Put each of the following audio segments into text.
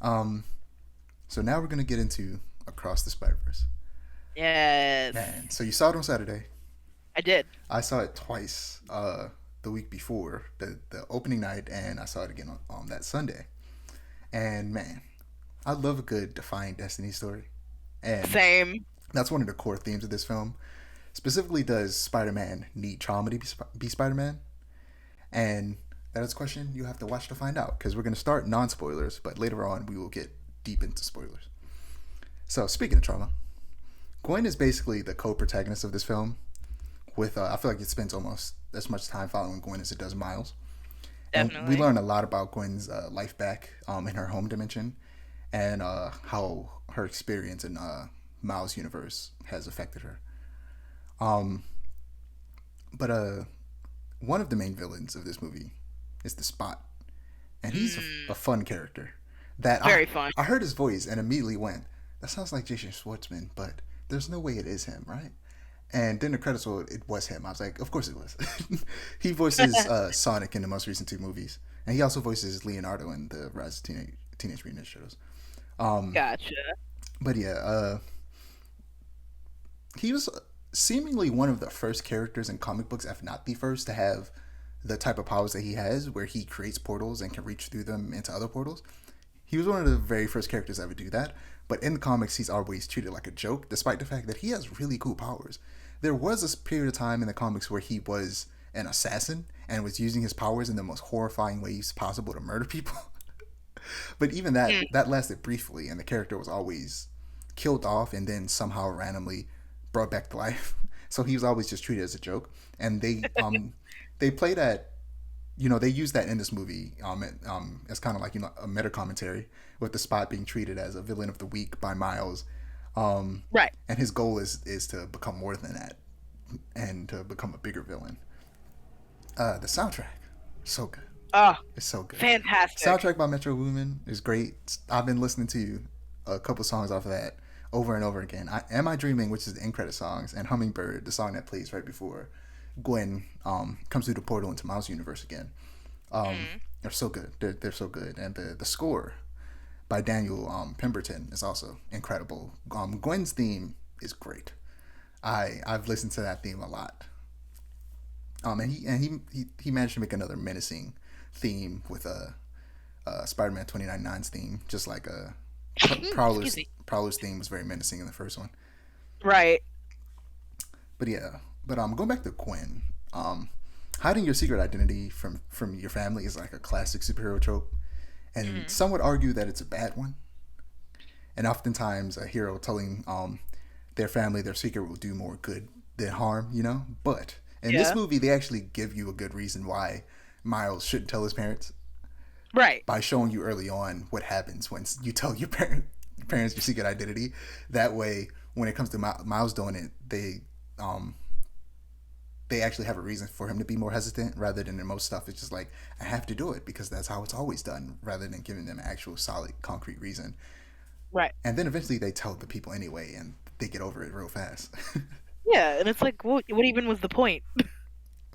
Um, so now we're gonna get into Across the Spider-Verse. Yes, Man, so you saw it on Saturday. I did. I saw it twice. The week before the opening night, and I saw it again on that Sunday. And man, I love a good defying destiny story, and Same. that's one of the core themes of this film. Specifically, does Spider-Man need trauma to be Spider-Man? And that is a question you have to watch to find out. Because we're going to start non-spoilers, but later on we will get deep into spoilers. So speaking of trauma, Gwen is basically the co-protagonist of this film. With I feel like it spends almost as much time following Gwen as it does Miles, and we Definitely. learn a lot about Gwen's life back in her home dimension, and how her experience in Miles' universe has affected her. Um, but one of the main villains of this movie is the Spot, and he's a Mm, fun character. That very fun. I heard his voice and immediately went, that sounds like Jason Schwartzman, but there's no way it is him, right? And then the credits rolled, it was him. I was like, of course it was. He voices Sonic in the most recent two movies, and he also voices Leonardo in the Rise of Teenage Mutant Ninja Turtles. Um, Gotcha. but yeah, he was seemingly one of the first characters in comic books, if not the first, to have the type of powers that he has, where he creates portals and can reach through them into other portals. He was one of the very first characters to ever do that. But in the comics, he's always treated like a joke, despite the fact that he has really cool powers. There was a period of time in the comics where he was an assassin and was using his powers in the most horrifying ways possible to murder people. But even Mm. that lasted briefly, and the character was always killed off and then somehow randomly brought back to life. So he was always just treated as a joke, and they play that, they use that in this movie as kind of like a meta commentary with the Spot being treated as a villain of the week by Miles, Right. and his goal is to become more than that and to become a bigger villain. The soundtrack, so good. Oh, It's so good. fantastic. Soundtrack by Metro Boomin is great. I've been listening to a couple songs off of that over and over again. Am I Dreaming, which is the end credit songs, and Hummingbird, the song that plays right before Gwen comes through the portal into Miles' universe again. Mm. They're so good. They're so good. And the score by Daniel Pemberton is also incredible. Gwen's theme is great. I've listened to that theme a lot. And he managed to make another menacing theme with a Spider-Man 2099's theme, just like Excuse me. Prowler's theme was very menacing in the first one. Right. But yeah, but going back to Gwen, um, hiding your secret identity from your family is like a classic superhero trope, and Mm. some would argue that it's a bad one. And oftentimes, a hero telling their family their secret will do more good than harm. But in this Yeah. movie, they actually give you a good reason why Miles shouldn't tell his parents Right. by showing you early on what happens when you tell your parents your secret identity. That way, when it comes to Miles doing it, um, they actually have a reason for him to be more hesitant rather than in most stuff. It's just like, I have to do it because that's how it's always done, rather than giving them an actual solid, concrete reason. Right. And then eventually they tell the people anyway, and they get over it real fast. Yeah, and it's like, what even was the point?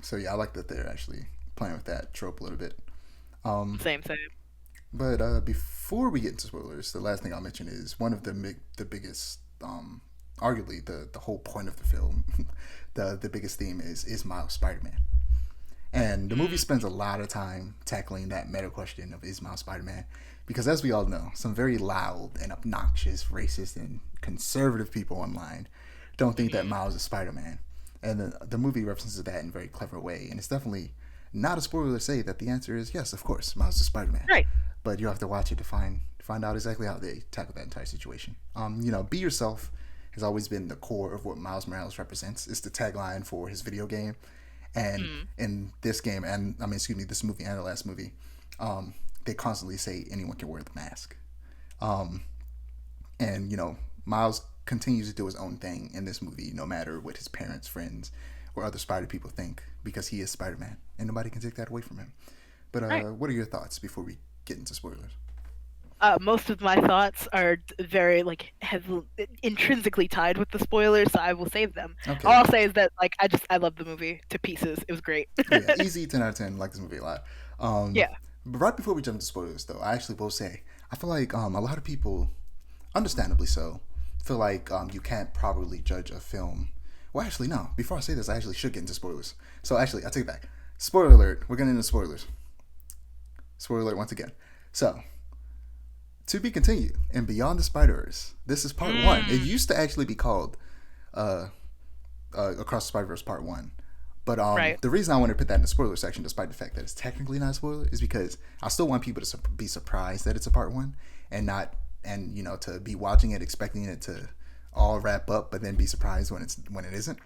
So yeah, I like that they're actually playing with that trope a little bit. Um, Same, same. but before we get into spoilers, the last thing I'll mention is one of the biggest, arguably the whole point of the film, the biggest theme is Miles Spider-Man. And the movie Mm. spends a lot of time tackling that meta question of is Miles Spider-Man, because as we all know, some very loud and obnoxious, racist and conservative people online don't think that Mm. Miles is Spider-Man, and the movie references that in a very clever way. And it's definitely not a spoiler to say that the answer is yes, of course, Miles is Spider-Man. Right. But you have to watch it to find out exactly how they tackle that entire situation. Be yourself has always been the core of what Miles Morales represents. It's the tagline for his video game, and Mm. in this game, and I mean, excuse me, this movie and the last movie, they constantly say anyone can wear the mask. Um, and Miles continues to do his own thing in this movie, no matter what his parents, friends, or other Spider people think, because he is Spider Man, and nobody can take that away from him. But Right. what are your thoughts before we get into spoilers? Most of my thoughts are very like heavily intrinsically tied with the spoilers, so I will save them. All Okay. I'll say is that like I love the movie to pieces. It was great. Oh yeah, easy 10 out of 10. Like this movie a lot. Um, Yeah. but right before we jump into spoilers, though, I actually will say I feel like a lot of people, understandably so, feel like you can't properly judge a film. Well, actually, no. Before I say this, I actually should get into spoilers. So actually, I take it back. Spoiler alert. We're getting into spoilers. Spoiler alert once again. So, to be continued. And Beyond the Spider-Verse. This is part one. It used to actually be called uh, Across the Spider-Verse Part 1. But Right. the reason I want to put that in the spoiler section, despite the fact that it's technically not a spoiler, is because I still want people to be surprised that it's a part one, and not, and to be watching it expecting it to all wrap up, but then be surprised when it isn't.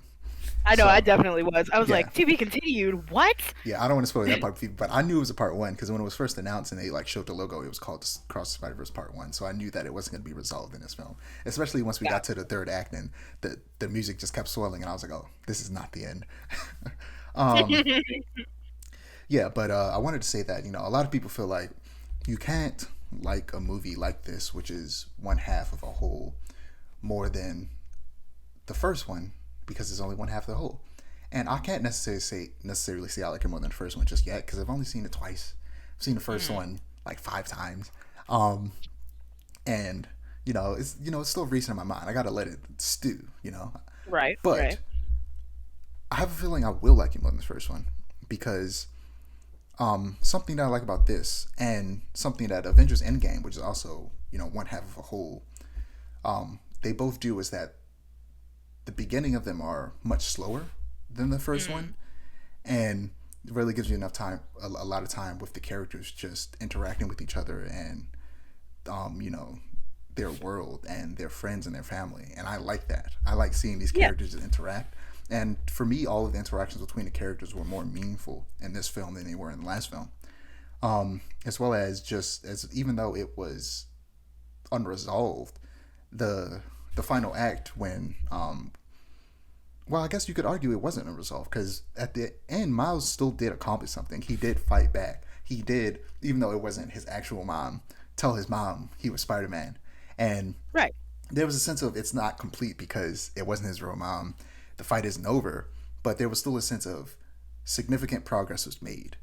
I know, I So definitely was. I was yeah, like, to be continued. What? yeah, I don't want to spoil that part for people, but I knew it was a part one because when it was first announced and they like showed the logo, it was called Cross the Spider Verse Part One. So I knew that it wasn't going to be resolved in this film, especially once we Yeah. got to the third act and the music just kept swelling, and I was like, oh, this is not the end. um, Yeah, but I wanted to say that a lot of people feel like you can't like a movie like this, which is one half of a whole, more than the first one because it's only one half of the whole. And I can't necessarily say I like it more than the first one just yet because I've only seen it twice. I've seen the first Mm. one like 5 times, um, and it's still recent in my mind. I gotta let it stew. Right, But right. I have a feeling I will like it more than the first one because something that I like about this, and something that Avengers Endgame, which is also one half of a whole, they both do, is that the beginning of them are much slower than the first Mm. one, and it really gives you enough time, a lot of time with the characters just interacting with each other and um, you know their world and their friends and their family, and I like that. I like seeing these Yeah. characters interact. And for me, all of the interactions between the characters were more meaningful in this film than they were in the last film. As well as, just as, even though it was unresolved, the the final act, when well, I guess you could argue it wasn't unresolved because at the end Miles still did accomplish something. He did fight back. He did, even though it wasn't his actual mom, tell his mom he was Spider-Man. And Right. there was a sense of it's not complete because it wasn't his real mom. The fight isn't over, but there was still a sense of significant progress was made.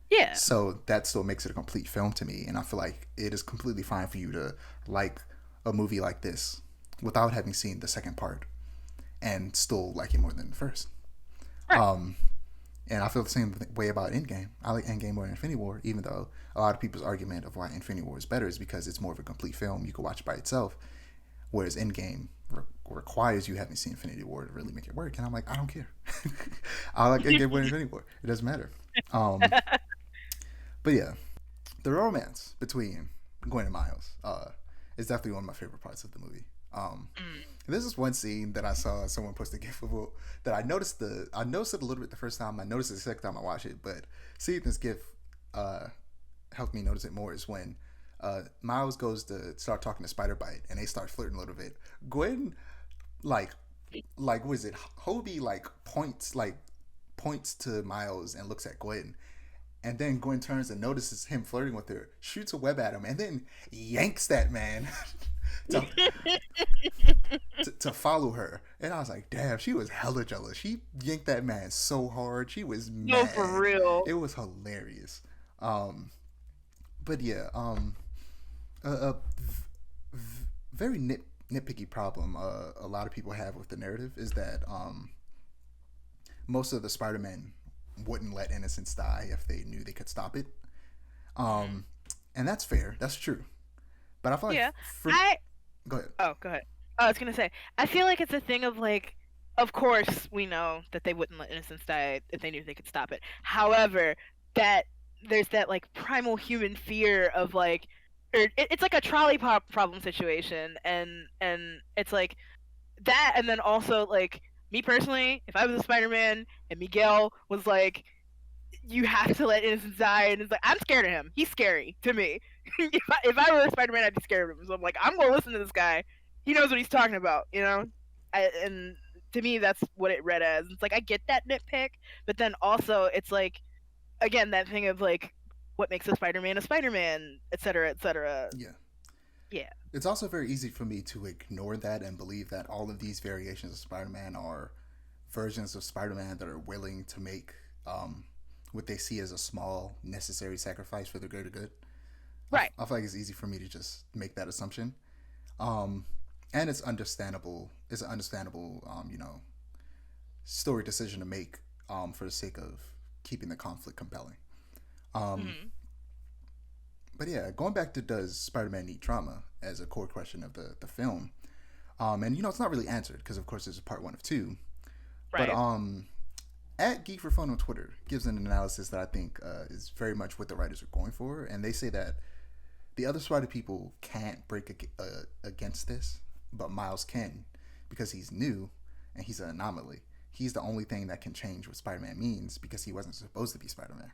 Yeah. So that still makes it a complete film to me, and I feel like it is completely fine for you to like a movie like this without having seen the second part and still like it more than the first. Right. And I feel the same way about Endgame. I like Endgame more than Infinity War, even though a lot of people's argument of why Infinity War is better is because it's more of a complete film. You can watch it by itself, whereas Endgame requires you having seen Infinity War to really make it work. And I'm like, I don't care. I like Endgame more than Infinity War. It doesn't matter. Um, but yeah, the romance between Gwen and Miles is definitely one of my favorite parts of the movie. Um, Mm. this is one scene that I saw someone post a gif of, that I noticed it a little bit the first time. I noticed it the second time I watched it, but seeing this gif uh, helped me notice it more. Is when Miles goes to start talking to Spider Bite and they start flirting a little bit. Gwen, like was it Hobie, points to Miles and looks at Gwen, and then Gwen turns and notices him flirting with her, shoots a web at him, and then yanks that man to, to follow her. And I was like, damn, she was hella jealous. She yanked that man so hard. She was No, for mad. real. It was hilarious. Um, but yeah, a very nitpicky problem a lot of people have with the narrative is that most of the Spider-Men wouldn't let innocents die if they knew they could stop it. Mm. Um, and that's fair. That's true. But I feel like Yeah. for I go ahead. Oh, go ahead. I was gonna say, I feel like it's a thing of like, of course we know that they wouldn't let innocents die if they knew they could stop it. However, that there's that like primal human fear of like, or it's like a trolley pop problem situation, and it's like that, and then also like me personally, if I was a Spider-Man and Miguel was like, you have to let innocents die, and it's like I'm scared of him. He's scary to me. If I were a Spider-Man, I'd be scared of him. So I'm like, I'm gonna listen to this guy. He knows what he's talking about, you know. And to me, that's what it read as. It's like I get that nitpick, but then also it's like again that thing of like what makes a Spider-Man, et cetera, et cetera. Yeah. Yeah, It's also very easy for me to ignore that and believe that all of these variations of Spider-Man are versions of Spider-Man that are willing to make what they see as a small necessary sacrifice for the greater good. Right. I feel like it's easy for me to just make that assumption. Um, and it's understandable. It's an understandable, story decision to make for the sake of keeping the conflict compelling. Um, Hmm. but yeah, going back to does Spider-Man need trauma as a core question of the film, and it's not really answered because of course there's a part one of two. But Right. at Geek for Fun on Twitter gives an analysis that I think is very much what the writers are going for, and they say that the other Spider people can't break against this, but Miles can because he's new and he's an anomaly. He's the only thing that can change what Spider-Man means because he wasn't supposed to be Spider-Man.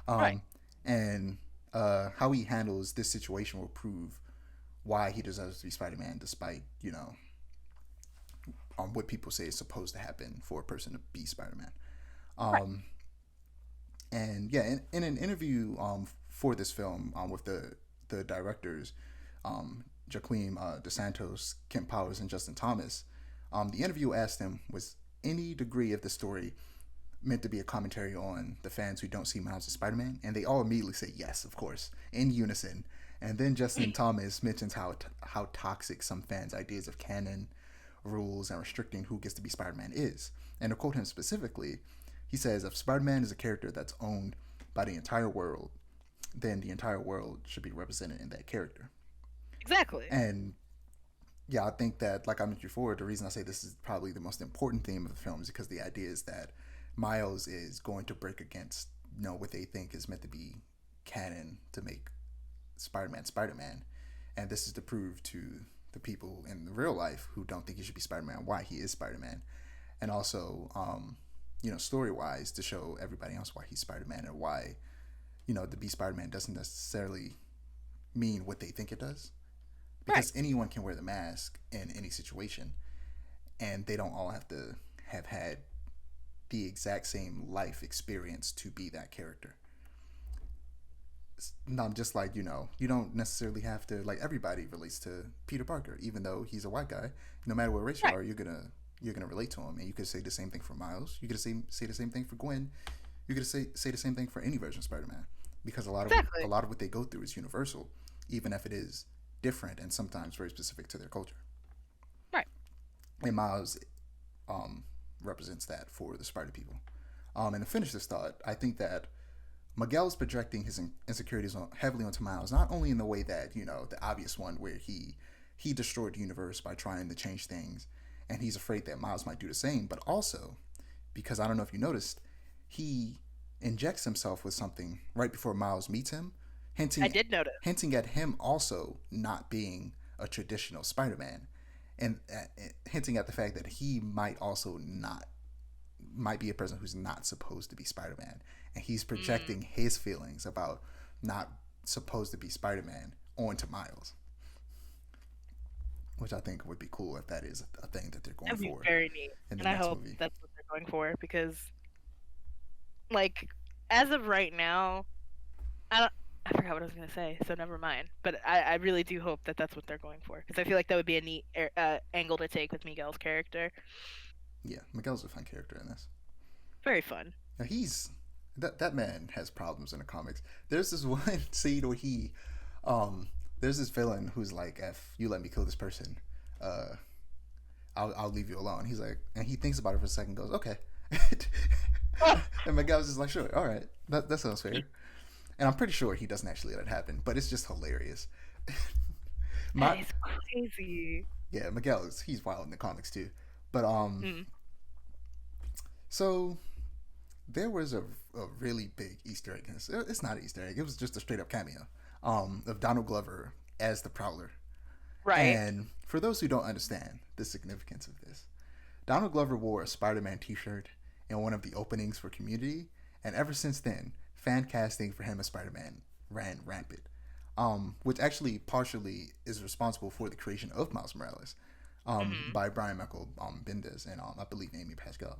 Right. Um, and how he handles this situation will prove why he deserves to be Spider-Man, despite what people say is supposed to happen for a person to be Spider-Man. Right. Um, and yeah, in an interview for this film with the directors, Jaquim DeSantos, Kent Powers, and Justin Thomas, the interview asked him, was any degree of the story meant to be a commentary on the fans who don't see Miles as Spider-Man? And they all immediately say yes, of course, in unison. And then Justin Thomas mentions how toxic some fans' ideas of canon, rules, and restricting who gets to be Spider-Man is. And to quote him specifically, he says, if Spider-Man is a character that's owned by the entire world, then the entire world should be represented in that character. Exactly. And yeah, I think that, like I mentioned before, the reason I say this is probably the most important theme of the film is because the idea is that Miles is going to break against what they think is meant to be canon to make Spider-Man Spider-Man, and this is to prove to the people in real life who don't think he should be Spider-Man why he is Spider-Man, and also story-wise to show everybody else why he's Spider-Man and why to be Spider-Man doesn't necessarily mean what they think it does, Right. because anyone can wear the mask in any situation, and they don't all have to have had the exact same life experience to be that character. Not just like you don't necessarily have to, like, everybody relates to Peter Parker, even though he's a white guy. No matter what race you Right. are, you're gonna relate to him, and you could say the same thing for Miles. You could say the same thing for Gwen. You could say the same thing for any version of Spider-Man, because a Exactly. lot of what they go through is universal, even if it is different and sometimes very specific to their culture. Right. And Miles um, represents that for the Spider people. And to finish this thought, I think that Miguel is projecting his insecurities heavily onto Miles, not only in the way that the obvious one where he destroyed the universe by trying to change things, and he's afraid that Miles might do the same, but also because I don't know if you noticed, he injects himself with something right before Miles meets him, I hinting did notice. hinting at him also not being a traditional Spider-Man, and hinting at the fact that he might be a person who's not supposed to be Spider-Man, and he's Mm. projecting his feelings about not supposed to be Spider-Man onto Miles, which I think would be cool if that is a thing that they're going That'd be for very neat, in the and I next hope movie. that's what they're going for because, like, as of right now, I don't. I forgot what I was gonna say, so never mind. But I really do hope that that's what they're going for because I feel like that would be a neat angle to take with Miguel's character. Yeah, Miguel's a fun character in this. Very fun. Now that man has problems in the comics. There's this one scene where there's this villain who's like, "If you let me kill this person, uh, I'll leave you alone." He's like, and he thinks about it for a second, goes, "Okay," and Miguel's just like, "Sure, all right, that sounds fair." And I'm pretty sure he doesn't actually let it happen, but it's just hilarious. That My is crazy. Yeah, Miguel he's wild in the comics too, but Mm. so there was a really big Easter egg. It's not an Easter egg. It was just a straight up cameo of Donald Glover as the Prowler. Right. And for those who don't understand the significance of this, Donald Glover wore a Spider-Man T-shirt in one of the openings for Community, and ever since then, fan casting for him as Spider-Man ran rampant. Which actually partially is responsible for the creation of Miles Morales, Hmm. by Brian Michael Bendis and I believe Amy Pascal.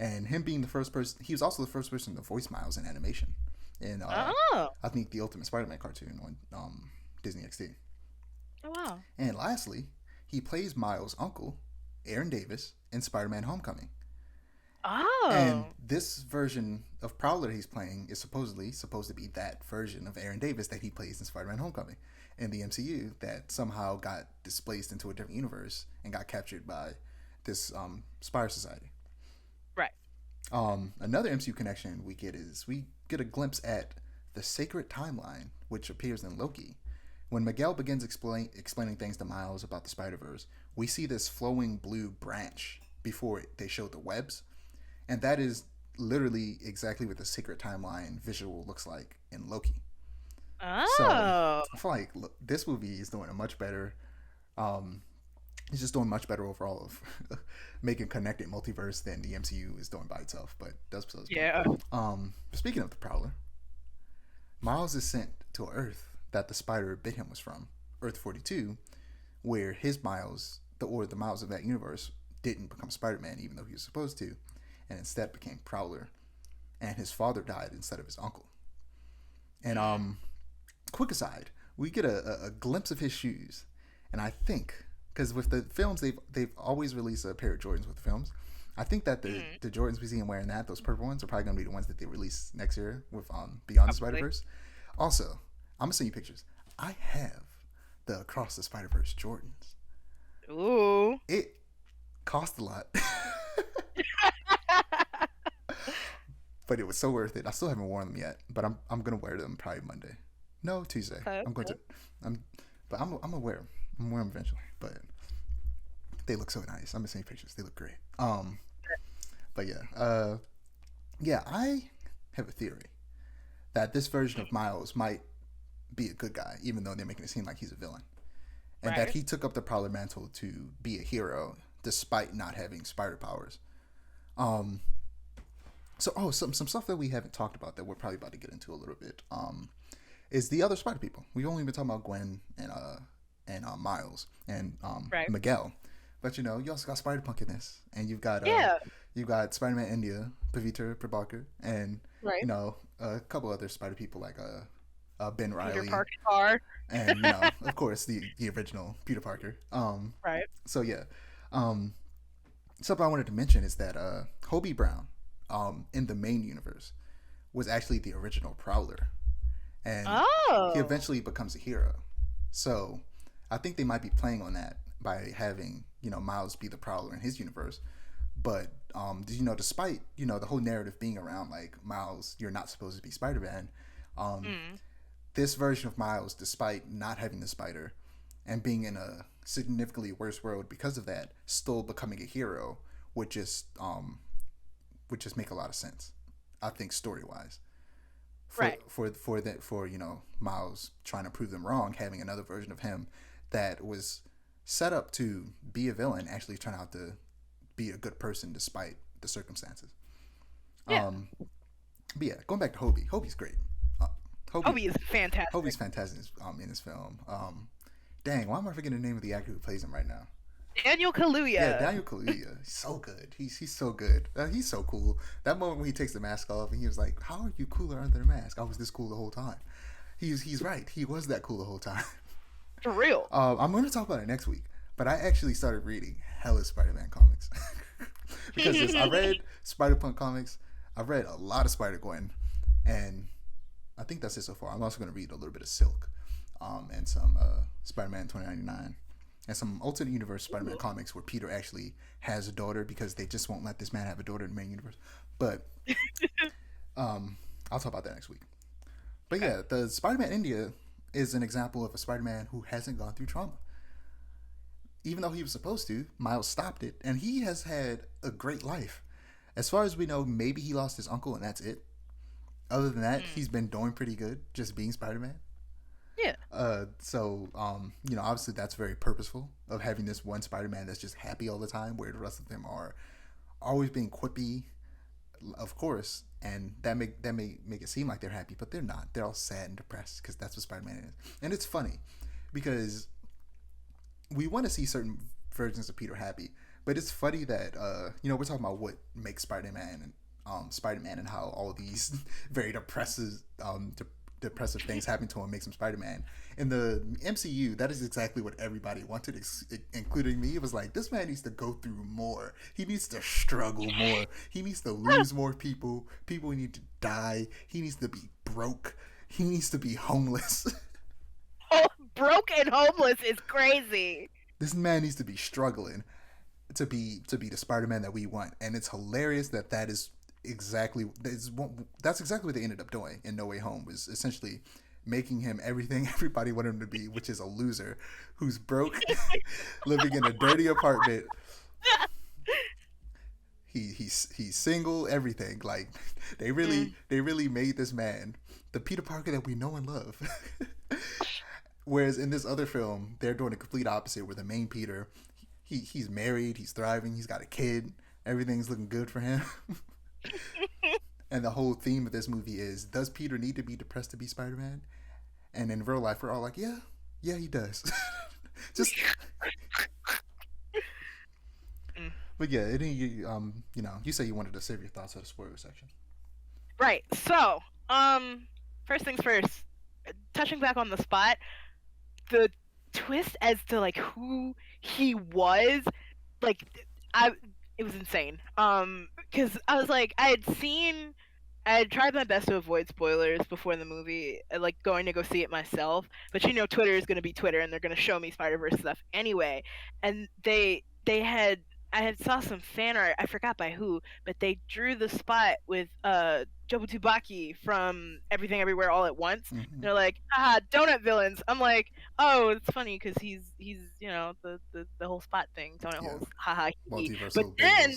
And him being the first person, he was also the first person to voice Miles in animation in Oh. I think the Ultimate Spider-Man cartoon on Disney XD. Oh wow. And lastly, he plays Miles' uncle, Aaron Davis, in Spider-Man: Homecoming. And Oh. this version of Prowler he's playing is supposedly supposed to be that version of Aaron Davis that he plays in Spider-Man: Homecoming in the MCU that somehow got displaced into a different universe and got captured by this Spire Society. Right. Another MCU connection we get is we get a glimpse at the Sacred Timeline, which appears in Loki. When Miguel begins explaining things to Miles about the Spider Verse, we see this flowing blue branch before they show the webs, and that is literally exactly what the Sacred Timeline visual looks like in Loki. So Oh. I feel like look, this movie is doing a much better. Um, it's just doing much better overall of making connected multiverse than the MCU is doing by itself. But that's besides the point. Yeah. Speaking of the Prowler, Miles is sent to Earth that the spider bit him was from, Earth 42, where his Miles, the Miles of that universe, didn't become Spider-Man even though he was supposed to, and instead became Prowler. And his father died instead of his uncle. And quick aside, we get a glimpse of his shoes, and I think because with the films they've always released a pair of Jordans with the films. I think that the Jordans we see him wearing those purple ones, are probably gonna be the ones that they release next year with Beyond the Spider Probably. Verse. Also, I'm gonna send you pictures. I have the Across the Spider Verse Jordans. Ooh. It cost a lot, but it was so worth it. I still haven't worn them yet, but I'm gonna wear them probably Monday. No, Tuesday. Okay. I'm going to. I'm, but I'm gonna wear them. I'm gonna wear them eventually. But they look so nice. I'm gonna send you pictures. They look great. But yeah. I have a theory that this version of Miles might be a good guy, even though they're making it seem like he's a villain, and that Right. he took up the Prowler mantle to be a hero despite not having spider powers. Um, some stuff that we haven't talked about that we're probably about to get into a little bit. Is the other Spider people. We've only been talking about Gwen and Miles and Right. Miguel, but you know you also got Spider Punk in this, and Yeah. you've got Spider Man India, Pavitra Prabhakar, and Right. you know a couple other Spider people like Ben Peter Riley, Parker car. and you know of course the original Peter Parker. Right. So yeah, um, something I wanted to mention is that Hobie Brown, in the main universe, was actually the original Prowler, and he Oh. eventually becomes a hero. So I think they might be playing on that by having Miles be the Prowler in his universe. But despite the whole narrative being around like Miles, you're not supposed to be Spider-Man. Um, Mm. this version of Miles, despite not having the spider and being in a significantly worse world because of that, still becoming a hero would just make a lot of sense. I think story wise Right. for Miles trying to prove them wrong, having another version of him that was set up to be a villain actually turn out to be a good person despite the circumstances. Yeah. But yeah, going back to Hobie. Hobie's great. Uh, Hobie is fantastic. Hobie's fantastic in this film. Dang, why am I forgetting the name of the actor who plays him right now? Daniel Kaluuya. Yeah, Daniel Kaluuya. He's so good. He's so good. He's so cool. That moment when he takes the mask off and he was like, "How are you cooler under the mask? I was this cool the whole time." He's right. He was that cool the whole time. For real. I'm going to talk about it next week, but I actually started reading hella Spider-Man comics because I read Spider-Punk comics. I read a lot of Spider-Gwen, and I think that's it so far. I'm also going to read a little bit of Silk, and some Spider-Man 2099, and some alternate universe Spider-Man comics where Peter actually has a daughter because they just won't let this man have a daughter in the main universe. But I'll talk about that next week. But yeah, the Spider-Man India is an example of a Spider-Man who hasn't gone through trauma. Even though he was supposed to, Miles stopped it, and he has had a great life. As far as we know, maybe he lost his uncle, and that's it. Other than that, he's been doing pretty good, just being Spider-Man. Yeah. Obviously that's very purposeful of having this one Spider-Man that's just happy all the time, where the rest of them are always being quippy, of course, and that may make it seem like they're happy, but they're not. They're all sad and depressed because that's what Spider-Man is. And it's funny because we want to see certain versions of Peter happy, but it's funny that we're talking about what makes Spider-Man and how all these very depressive things happen to him makes him Spider-Man. In the MCU, that is exactly what everybody wanted, including me. It was like, this man needs to go through more. He needs to struggle more. He needs to lose more people. People need to die. He needs to be broke. He needs to be homeless. Oh, broke and homeless is crazy. This man needs to be struggling to be the Spider-Man that we want, and it's hilarious that is exactly that's exactly what they ended up doing in No Way Home, was essentially making him everything everybody wanted him to be, which is a loser who's broke, living in a dirty apartment. He's single, everything. Like they really made this man the Peter Parker that we know and love. Whereas in this other film, they're doing the complete opposite, where the main Peter, he's married, he's thriving, he's got a kid, everything's looking good for him. And the whole theme of this movie is, does Peter need to be depressed to be Spider-Man? And in real life, we're all like, yeah, he does. Just, but yeah, you say you wanted to save your thoughts at the spoiler section. Right. So, first things first. Touching back on the spot, the twist as to like who he was, like, it was insane. Because I was like, I had tried my best to avoid spoilers before the movie, like going to go see it myself. But Twitter is going to be Twitter, and they're going to show me Spider-Verse stuff anyway. And I had saw some fan art, I forgot by who, but they drew the spot with Jobu Tubaki from Everything Everywhere All at Once. Mm-hmm. They're like, haha, donut villains. I'm like, oh, it's funny because he's the whole spot thing, donut holes, haha. But then,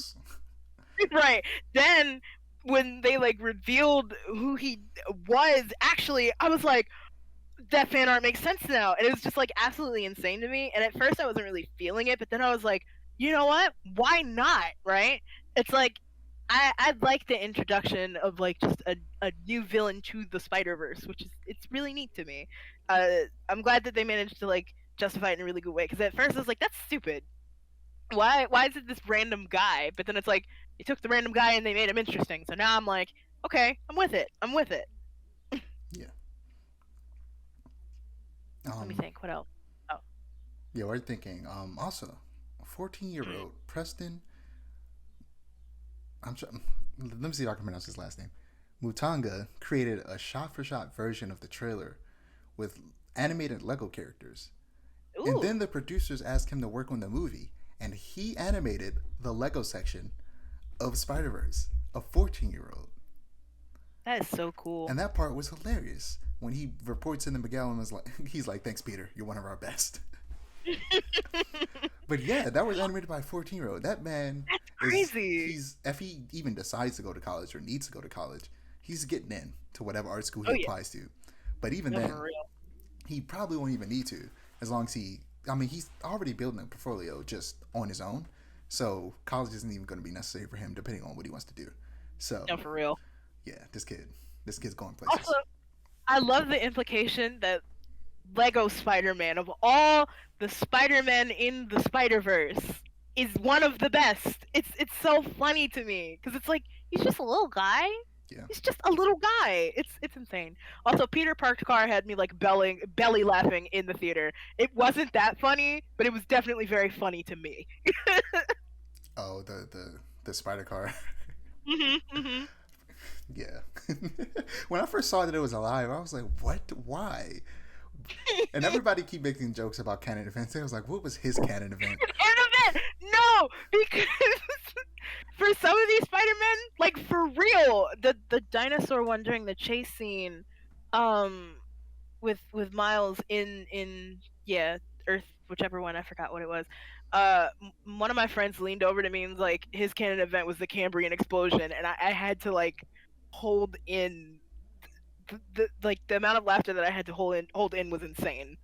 right, then when they like revealed who he was, actually, I was like, that fan art makes sense now. And it was just like absolutely insane to me. And at first I wasn't really feeling it, but then I was like, you know what? Why not? Right? It's like I'd like the introduction of like just a new villain to the Spider-Verse, which is, it's really neat to me. I'm glad that they managed to like justify it in a really good way, because at first I was like, that's stupid. Why is it this random guy? But then it's like, they took the random guy and they made him interesting. So now I'm like, okay, I'm with it. Yeah. Let me think. What else? Oh. Yeah, we're thinking. Also, 14-year-old Preston. Let me see if I can pronounce his last name. Mutanga created a shot-for-shot version of the trailer with animated Lego characters. Ooh. And then the producers asked him to work on the movie, and he animated the Lego section of Spider-Verse. A 14-year-old. That is so cool. And that part was hilarious. When he reports in the Miguel and he's like, thanks, Peter. You're one of our best. But yeah, that was animated by a 14-year-old. That man, that's crazy. If he even decides to go to college or needs to go to college, he's getting in to whatever art school he applies to. But even then, he probably won't even need to, as long as he's already building a portfolio just on his own. So college isn't even going to be necessary for him, depending on what he wants to do. So no, for real. Yeah, this kid's going places. Also, I love the implication that Lego Spider-Man, of all the Spider-Man in the Spider-Verse, is one of the best. It's so funny to me, because it's like, he's just a little guy. Yeah. He's just a little guy. It's insane. Also, Peter Parker had me like belly laughing in the theater. It wasn't that funny, but it was definitely very funny to me. Oh, the spider car. Mm-hmm. Yeah. When I first saw that it was alive, I was like, what? Why? And everybody keep making jokes about canon events. I was like, what was his canon event? Canon event? No, because for some of these Spider-Men, like for real, the dinosaur one during the chase scene, with Miles in Earth, whichever one, I forgot what it was. One of my friends leaned over to me and was like, his canon event was the Cambrian explosion, and I had to like hold in the amount of laughter that I had to hold in was insane.